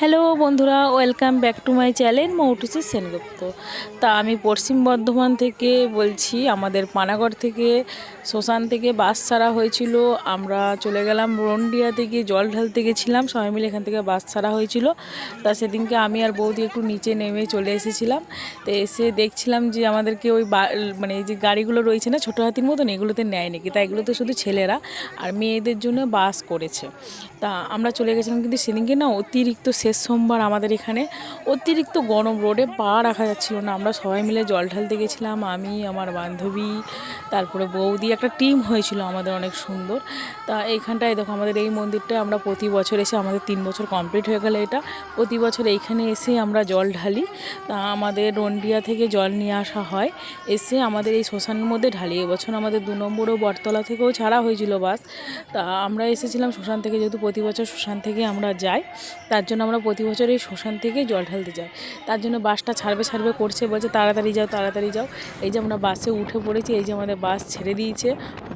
Hello বন্ধুরা, welcome back to my channel Moutushi Sengupta. তা আমি পশ্চিম বর্ধমান থেকে বলছি। আমাদের পানাগড় থেকে শ্মশান থেকে বাস ছাড়া হয়েছিল। আমরা চলে গেলাম রন্ডিয়া থেকে, জল ঢালতে গেছিলাম সবাই মিলে। এখান থেকে বাস ছাড়া হয়েছিল। তা সেদিনকে আমি আর বৌদি একটু নিচে নেমে চলে এসেছিলাম। তো এসে দেখছিলাম যে আমাদেরকে ওই মানে এই যে গাড়িগুলো রয়েছে না ছোটো হাতির মতন, এগুলোতে নেয় নাকি। তা এগুলোতে শুধু ছেলেরা আর মেয়েদের জন্য বাস করেছে। তা আমরা চলে গেছিলাম, কিন্তু সেদিনকে না অতিরিক্ত শেষ সোমবার আমাদের এখানে অতিরিক্ত গরম, রোডে পা রাখা যাচ্ছিল না। আমরা সবাই মিলে জল ঢালতে গেছিলাম, আমি, আমার বান্ধবী, তারপরে বৌদি, একটা টিম হয়েছিল আমাদের অনেক সুন্দর। তা এইখানটায় দেখো, আমাদের এই মন্দিরটায় আমরা প্রতি বছর এসে, আমাদের 3 বছর কমপ্লিট হয়ে গেলে এটা, প্রতি বছর এইখানে এসে আমরা জল ঢালি। তা আমাদের রন্ডিয়া থেকে জল নিয়ে আসা হয়, এসে আমাদের এই শ্মশানের মধ্যে ঢালি। এবছর আমাদের 2 নম্বরও বটতলা থেকেও ছাড়া হয়েছিল বাস। তা আমরা এসেছিলাম শ্মশান থেকে, যেহেতু প্রতি বছর শ্মশান থেকে আমরা যাই, তার জন্য আমরা প্রতি বছর এই শ্মশান থেকে জল ঢালতে যাই। তার জন্য বাসটা ছাড়বে করছে, বলছে তাড়াতাড়ি যাও তাড়াতাড়ি যাও। এই যে আমরা বাসে উঠে পড়েছি, এই যে আমাদের বাস ছেড়ে দিয়েছে।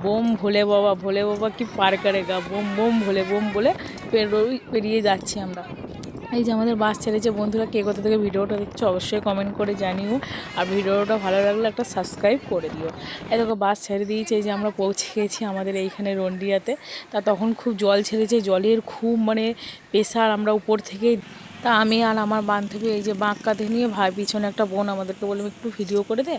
বোম ভোলে বাবা কি পার করেগা, বোম বোম ভোলে বোম বলে পেরিয়ে যাচ্ছি আমরা। এই যে আমাদের বাস ছেড়েছে। বন্ধুরা, কে কোথা থেকে ভিডিওটা দেখছো অবশ্যই কমেন্ট করে জানিও, আর ভিডিওটা ভালো লাগলে একটা সাবস্ক্রাইব করে দিও। এই দেখো বাস ছেড়ে দিয়েছে, এই যে আমরা পৌঁছে গেছি আমাদের এইখানে রন্ডিয়াতে। তা তখন খুব জল ছেড়েছে, জলের খুব মানে প্রেশার। আমরা উপর থেকে, তা আমি আর আমার বান্ধবী এই যে বাঁক কাঁধে নিয়ে পিছনে একটা বোন আমাদেরকে বললাম একটু ভিডিও করে দে।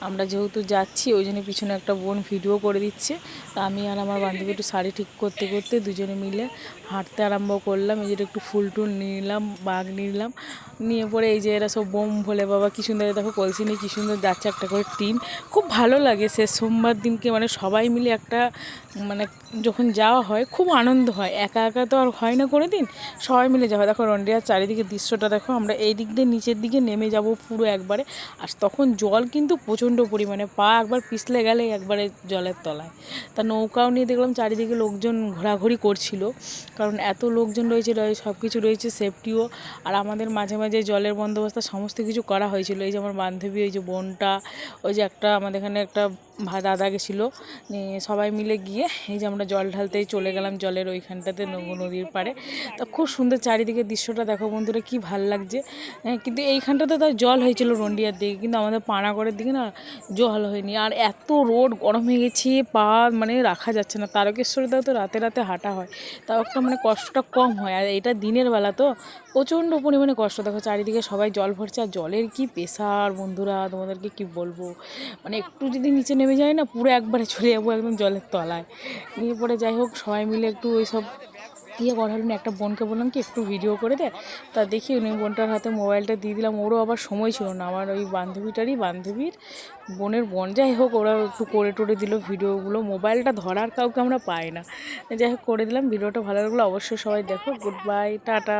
আমরা যেহেতু যাচ্ছি ওই জন্য পিছনে একটা বোন ভিডিও করে দিচ্ছে। তা আমি আর আমার বান্ধবী একটু শাড়ি ঠিক করতে করতে দুজনে মিলে হাঁটতে আরম্ভ করলাম। এই যে একটু ফুল টুল নিলাম, বাঘ নিলাম, নিয়ে পরে এই যে এরা সব বোম ভোলে বাবা কী সুন্দর, দেখো কলসি নিয়ে কী সুন্দর যাচ্ছে একটা করে টিম। খুব ভালো লাগে সে সোমবার দিনকে, মানে সবাই মিলে একটা, মানে যখন যাওয়া হয় খুব আনন্দ হয়। একা একা তো আর হয় না কোনো দিন, সবাই মিলে যাওয়া হয়। দেখো রন্ডিয়ার চারিদিকে দৃশ্যটা দেখো। আমরা এই দিক দিয়ে নিচের দিকে নেমে যাব পুরো একবারে, আর তখন জল কিন্তু প্রচণ্ড পরিমাণে, পা একবার পিছলে গেলে একবারে জলের তলায়। তা নৌকাও নিয়ে দেখলাম চারিদিকে লোকজন ঘোরাঘুরি করছিল, কারণ এত লোকজন রয়েছে, সব কিছু রয়েছে, সেফটিও। আর আমাদের মাঝে মাঝে জলের বন্দোবস্ত সমস্ত কিছু করা হয়েছিল। এই যে আমার বান্ধবী, ওই যে বোনটা, ওই যে একটা আমাদের এখানে একটা দাদা গেছিলো, সবাই মিলে গিয়ে এই যে আমরা জল ঢালতেই চলে গেলাম জলের ওইখানটাতে, নদীর পাড়ে। তা খুব সুন্দর চারিদিকে দৃশ্যটা দেখো বন্ধুরা, কি ভাল লাগছে। কিন্তু এইখানটাতে তো জল হয়েছিল রন্ডিয়ার দিকে, কিন্তু আমাদের পানাগড়ের দিকে না জল হয়নি। আর এত রোড গরম হয়ে গেছে, পা মানে রাখা যাচ্ছে না। তারকেশ্বরীতেও তো রাতে রাতে হাঁটা হয়, তাও একটা মানে কষ্টটা কম হয়। আর এটা দিনের বেলা তো প্রচণ্ড পরিমাণে কষ্ট। দেখো চারিদিকে সবাই জল ভরছে, আর জলের কি প্রেশার বন্ধুরা, তোমাদেরকে কি বলবো। মানে একটু যদি নিচে নেমে যায় না, পুরো একবারে চলে যাবো একদম জলের তলায়। নিয়ে পরে যাই হোক সবাই মিলে একটু ওই সব করা হলো না। একটা বোনকে বললাম কি একটু ভিডিও করে দে। তা দেখি উনি বোনটার হাতে মোবাইলটা দিয়ে দিলাম। ওরও আবার সময় ছিল না, আমার ওই বান্ধবীর বোনের বোন, যাই হোক ওরা একটু করে টোরে দিল ভিডিওগুলো। মোবাইলটা ধরার কাউকে আমরা পাই না, যাই হোক করে দিলাম। ভিডিওটা ভালো লাগলো অবশ্যই সবাই দেখো। Good bye, tata.